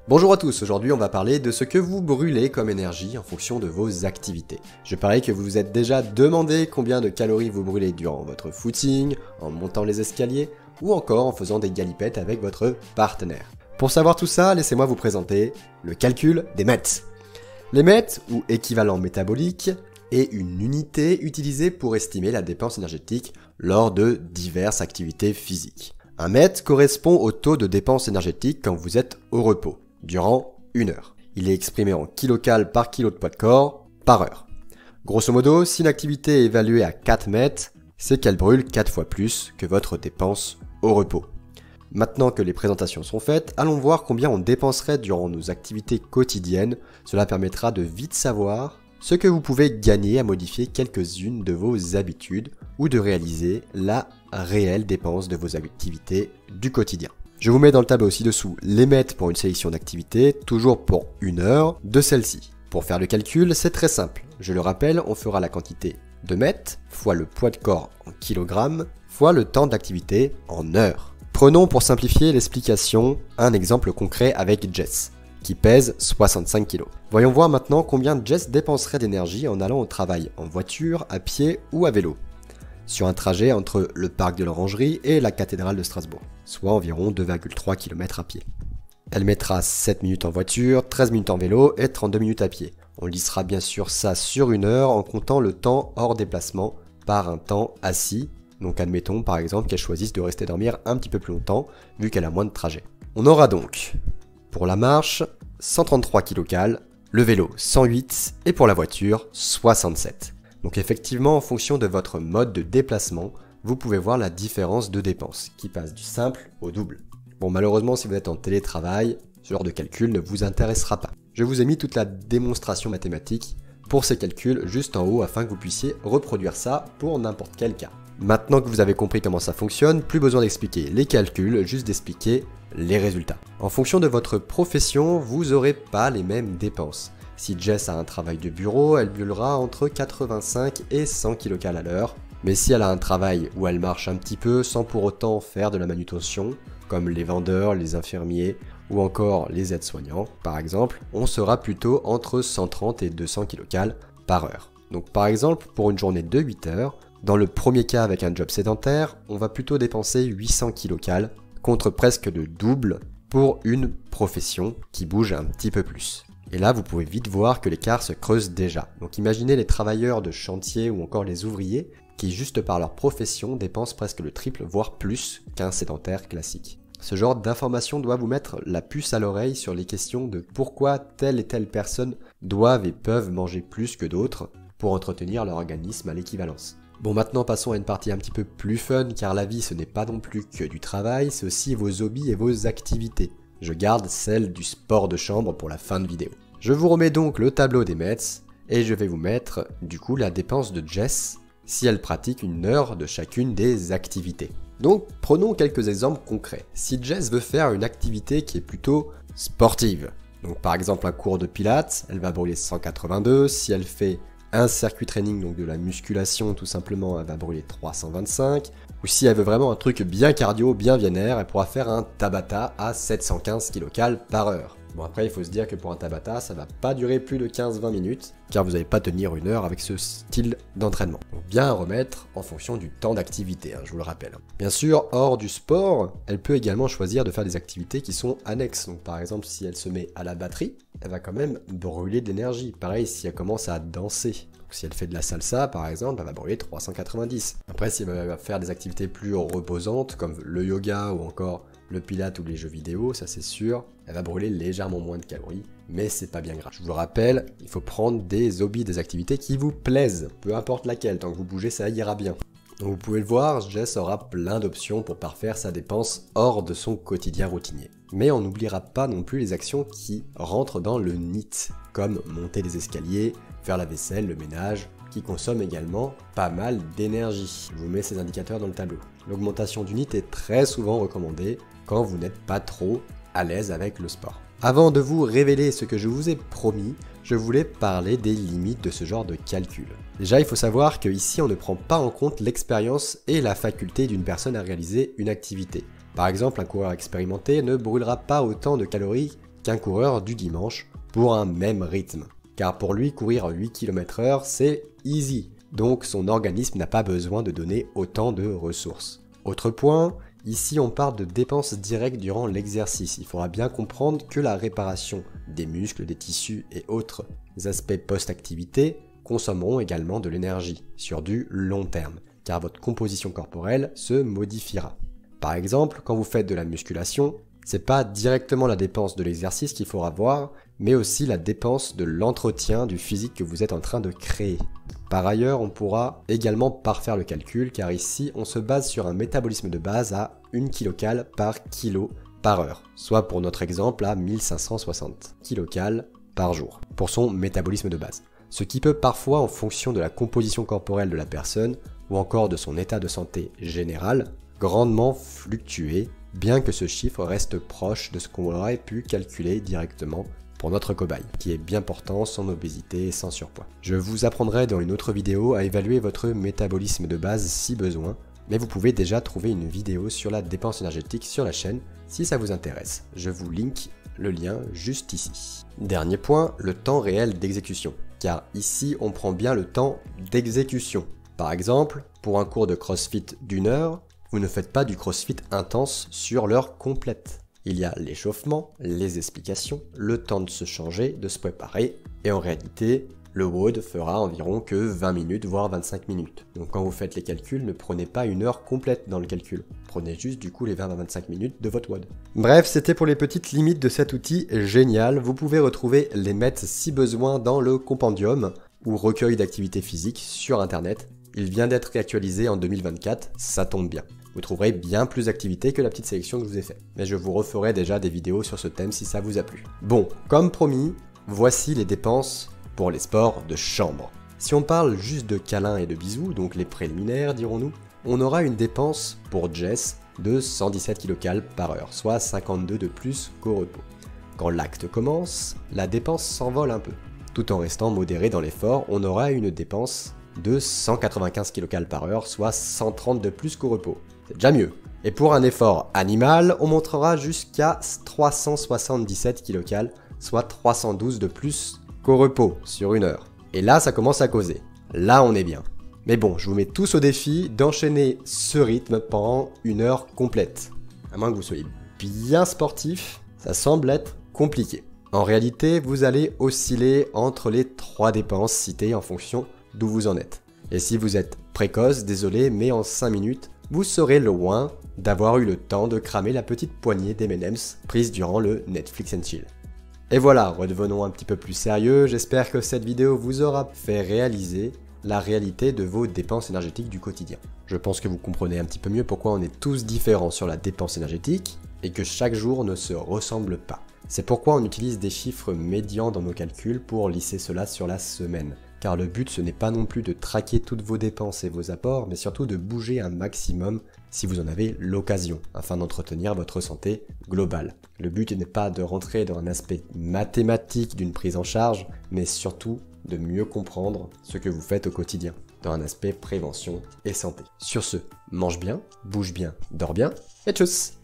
Bonjour à tous, aujourd'hui on va parler de ce que vous brûlez comme énergie en fonction de vos activités. Je parie que vous vous êtes déjà demandé combien de calories vous brûlez durant votre footing, en montant les escaliers ou encore en faisant des galipettes avec votre partenaire. Pour savoir tout ça, laissez-moi vous présenter le calcul des MET. Les MET, ou équivalent métabolique, est une unité utilisée pour estimer la dépense énergétique lors de diverses activités physiques. Un MET correspond au taux de dépense énergétique quand vous êtes au repos, durant 1 heure. Il est exprimé en kilocalories par kilo de poids de corps par heure. Grosso modo, si une activité est évaluée à 4 MET, c'est qu'elle brûle 4 fois plus que votre dépense au repos. Maintenant que les présentations sont faites, allons voir combien on dépenserait durant nos activités quotidiennes. Cela permettra de vite savoir ce que vous pouvez gagner à modifier quelques-unes de vos habitudes ou de réaliser la réelle dépense de vos activités du quotidien. Je vous mets dans le tableau ci-dessous les MET pour une sélection d'activités, toujours pour 1 heure de celle-ci. Pour faire le calcul, c'est très simple. Je le rappelle, on fera la quantité de MET fois le poids de corps en kilogrammes fois le temps d'activité en heures. Prenons pour simplifier l'explication un exemple concret avec Jess, qui pèse 65 kg. Voyons voir maintenant combien Jess dépenserait d'énergie en allant au travail en voiture, à pied ou à vélo, sur un trajet entre le parc de l'Orangerie et la cathédrale de Strasbourg, soit environ 2,3 km à pied. Elle mettra 7 minutes en voiture, 13 minutes en vélo et 32 minutes à pied. On lissera bien sûr ça sur 1 heure en comptant le temps hors déplacement par un temps assis. Donc admettons par exemple qu'elle choisisse de rester dormir un petit peu plus longtemps vu qu'elle a moins de trajet. On aura donc pour la marche 133 kcal, le vélo 108 et pour la voiture 67. Donc effectivement, en fonction de votre mode de déplacement, vous pouvez voir la différence de dépenses qui passe du simple au double. Bon, malheureusement, si vous êtes en télétravail, ce genre de calcul ne vous intéressera pas. Je vous ai mis toute la démonstration mathématique pour ces calculs juste en haut afin que vous puissiez reproduire ça pour n'importe quel cas. Maintenant que vous avez compris comment ça fonctionne, plus besoin d'expliquer les calculs, juste d'expliquer les résultats. En fonction de votre profession, vous n'aurez pas les mêmes dépenses. Si Jess a un travail de bureau, elle brûlera entre 85 et 100 kcal à l'heure. Mais si elle a un travail où elle marche un petit peu sans pour autant faire de la manutention, comme les vendeurs, les infirmiers ou encore les aides-soignants par exemple, on sera plutôt entre 130 et 200 kcal par heure. Donc par exemple, pour une journée de 8 heures, dans le premier cas avec un job sédentaire, on va plutôt dépenser 800 kcal contre presque le double pour une profession qui bouge un petit peu plus. Et là, vous pouvez vite voir que l'écart se creuse déjà. Donc imaginez les travailleurs de chantier ou encore les ouvriers qui, juste par leur profession, dépensent presque le triple, voire plus qu'un sédentaire classique. Ce genre d'information doit vous mettre la puce à l'oreille sur les questions de pourquoi telle et telle personne doivent et peuvent manger plus que d'autres pour entretenir leur organisme à l'équivalence. Bon, maintenant passons à une partie un petit peu plus fun, car la vie ce n'est pas non plus que du travail, c'est aussi vos hobbies et vos activités. Je garde celle du sport de chambre pour la fin de vidéo. Je vous remets donc le tableau des MET et je vais vous mettre du coup la dépense de Jess si elle pratique 1 heure de chacune des activités. Donc prenons quelques exemples concrets. Si Jess veut faire une activité qui est plutôt sportive, donc par exemple un cours de pilates, elle va brûler 182. Si elle fait un circuit training, donc de la musculation tout simplement, elle va brûler 325. Ou si elle veut vraiment un truc bien cardio, bien vénère, elle pourra faire un Tabata à 715 kcal par heure. Bon, après il faut se dire que pour un Tabata, ça va pas durer plus de 15-20 minutes, car vous n'allez pas tenir 1 heure avec ce style d'entraînement. Donc bien à remettre en fonction du temps d'activité, je vous le rappelle. Bien sûr, hors du sport, elle peut également choisir de faire des activités qui sont annexes. Donc par exemple, si elle se met à la batterie, elle va quand même brûler de l'énergie. Pareil, si elle commence à danser. Donc, si elle fait de la salsa, par exemple, elle va brûler 390. Après, si elle va faire des activités plus reposantes, comme le yoga ou encore le pilates ou les jeux vidéo, ça c'est sûr, elle va brûler légèrement moins de calories, mais c'est pas bien grave. Je vous rappelle, il faut prendre des hobbies, des activités qui vous plaisent, peu importe laquelle, tant que vous bougez, ça ira bien. Donc vous pouvez le voir, Jess aura plein d'options pour parfaire sa dépense hors de son quotidien routinier. Mais on n'oubliera pas non plus les actions qui rentrent dans le NEAT, comme monter les escaliers, faire la vaisselle, le ménage, qui consomment également pas mal d'énergie. Je vous mets ces indicateurs dans le tableau. L'augmentation du NEAT est très souvent recommandée quand vous n'êtes pas trop à l'aise avec le sport. Avant de vous révéler ce que je vous ai promis, je voulais parler des limites de ce genre de calcul. Déjà, il faut savoir qu'ici, on ne prend pas en compte l'expérience et la faculté d'une personne à réaliser une activité. Par exemple, un coureur expérimenté ne brûlera pas autant de calories qu'un coureur du dimanche pour un même rythme. Car pour lui, courir 8 km/h, c'est easy. Donc son organisme n'a pas besoin de donner autant de ressources. Autre point, ici on parle de dépenses directes durant l'exercice. Il faudra bien comprendre que la réparation des muscles, des tissus et autres aspects post-activité consommeront également de l'énergie sur du long terme, car votre composition corporelle se modifiera. Par exemple, quand vous faites de la musculation, c'est pas directement la dépense de l'exercice qu'il faudra voir, mais aussi la dépense de l'entretien du physique que vous êtes en train de créer. Par ailleurs, on pourra également parfaire le calcul, car ici, on se base sur un métabolisme de base à 1 kcal par kilo par heure, soit pour notre exemple à 1560 kcal par jour, pour son métabolisme de base. Ce qui peut parfois, en fonction de la composition corporelle de la personne, ou encore de son état de santé général, grandement fluctuer, bien que ce chiffre reste proche de ce qu'on aurait pu calculer directement pour notre cobaye, qui est bien portant, sans obésité et sans surpoids. Je vous apprendrai dans une autre vidéo à évaluer votre métabolisme de base si besoin, mais vous pouvez déjà trouver une vidéo sur la dépense énergétique sur la chaîne si ça vous intéresse. Je vous link le lien juste ici. Dernier point, le temps réel d'exécution, car ici on prend bien le temps d'exécution. Par exemple, pour un cours de CrossFit d'1 heure, vous ne faites pas du CrossFit intense sur l'heure complète. Il y a l'échauffement, les explications, le temps de se changer, de se préparer, et en réalité, le WOD fera environ que 20 minutes, voire 25 minutes. Donc quand vous faites les calculs, ne prenez pas une heure complète dans le calcul. Prenez juste du coup les 20 à 25 minutes de votre WOD. Bref, c'était pour les petites limites de cet outil génial. Vous pouvez retrouver les MET si besoin dans le compendium ou recueil d'activités physiques sur internet. Il vient d'être réactualisé en 2024, ça tombe bien. Vous trouverez bien plus d'activités que la petite sélection que je vous ai faite. Mais je vous referai déjà des vidéos sur ce thème si ça vous a plu. Bon, comme promis, voici les dépenses pour les sports de chambre. Si on parle juste de câlins et de bisous, donc les préliminaires dirons-nous, on aura une dépense pour Jess de 117 kcal par heure, soit 52 de plus qu'au repos. Quand l'acte commence, la dépense s'envole un peu. Tout en restant modéré dans l'effort, on aura une dépense de 195 kcal par heure, soit 130 de plus qu'au repos. C'est déjà mieux. Et pour un effort animal, on montera jusqu'à 377 kcal, soit 312 de plus qu'au repos sur 1 heure. Et là, ça commence à causer. Là, on est bien. Mais bon, je vous mets tous au défi d'enchaîner ce rythme pendant 1 heure complète. À moins que vous soyez bien sportif, ça semble être compliqué. En réalité, vous allez osciller entre les 3 dépenses citées en fonction d'où vous en êtes. Et si vous êtes précoce, désolé, mais en 5 minutes, vous serez loin d'avoir eu le temps de cramer la petite poignée d'M&M's prise durant le Netflix and Chill. Et voilà, redevenons un petit peu plus sérieux, j'espère que cette vidéo vous aura fait réaliser la réalité de vos dépenses énergétiques du quotidien. Je pense que vous comprenez un petit peu mieux pourquoi on est tous différents sur la dépense énergétique et que chaque jour ne se ressemble pas. C'est pourquoi on utilise des chiffres médians dans nos calculs pour lisser cela sur la semaine. Car le but ce n'est pas non plus de traquer toutes vos dépenses et vos apports, mais surtout de bouger un maximum si vous en avez l'occasion, afin d'entretenir votre santé globale. Le but n'est pas de rentrer dans un aspect mathématique d'une prise en charge, mais surtout de mieux comprendre ce que vous faites au quotidien, dans un aspect prévention et santé. Sur ce, mange bien, bouge bien, dors bien, et tchuss!